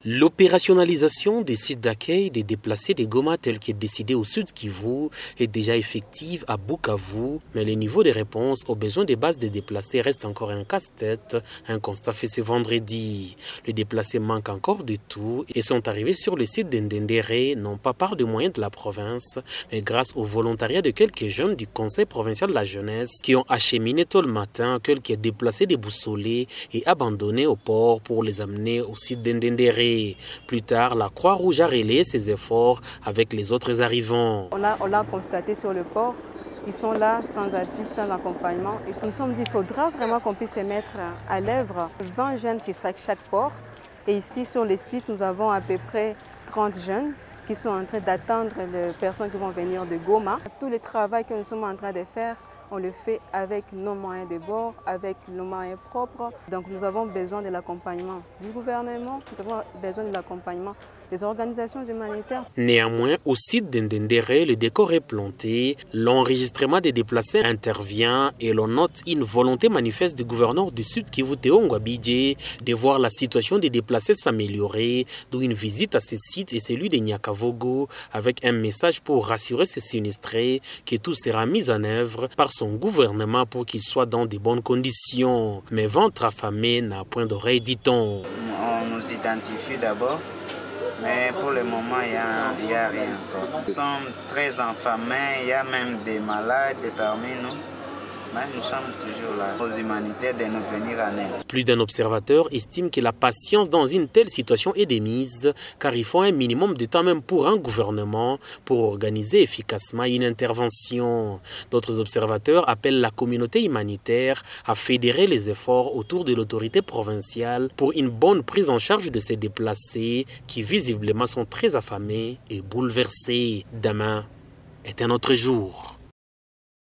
L'opérationnalisation des sites d'accueil des déplacés des Goma tel qu'est décidé au Sud Kivu est déjà effective à Bukavu, mais le niveau des réponses aux besoins des bases des déplacés reste encore un casse-tête, un constat fait ce vendredi. Les déplacés manquent encore de tout et sont arrivés sur le site d'Ndendere, non pas par des moyens de la province, mais grâce au volontariat de quelques jeunes du Conseil provincial de la jeunesse qui ont acheminé tôt le matin quelques déplacés déboussolés et abandonnés au port pour les amener au site d'Ndendere. Plus tard, la Croix-Rouge a relayé ses efforts avec les autres arrivants. On l'a constaté sur le port. Ils sont là sans appui, sans accompagnement. Nous nous sommes dit qu'il faudra vraiment qu'on puisse se mettre à l'œuvre 20 jeunes sur chaque port. Et ici, sur le site, nous avons à peu près 30 jeunes qui sont en train d'attendre les personnes qui vont venir de Goma. Tout le travail que nous sommes en train de faire, on le fait avec nos moyens de bord, avec nos moyens propres. Donc nous avons besoin de l'accompagnement du gouvernement, nous avons besoin de l'accompagnement des organisations humanitaires. Néanmoins, au site d'Ndendere, le décor est planté, l'enregistrement des déplacés intervient et l'on note une volonté manifeste du gouverneur du Sud Kivu Théo Ngwabidje de voir la situation des déplacés s'améliorer, d'où une visite à ce site et celui de Nyakavogo avec un message pour rassurer ces sinistrés que tout sera mis en œuvre par son gouvernement pour qu'il soit dans de bonnes conditions. Mais ventre affamé n'a point d'oreille, dit-on. On nous identifie d'abord, mais pour le moment, il n'y a rien encore. Nous sommes très affamés, il y a même des malades parmi nous. Mais nous sommes toujours là, aux humanitaires de nous venir en aide. Plus d'un observateur estime que la patience dans une telle situation est démise, car il faut un minimum de temps même pour un gouvernement pour organiser efficacement une intervention. D'autres observateurs appellent la communauté humanitaire à fédérer les efforts autour de l'autorité provinciale pour une bonne prise en charge de ces déplacés qui visiblement sont très affamés et bouleversés. Demain est un autre jour.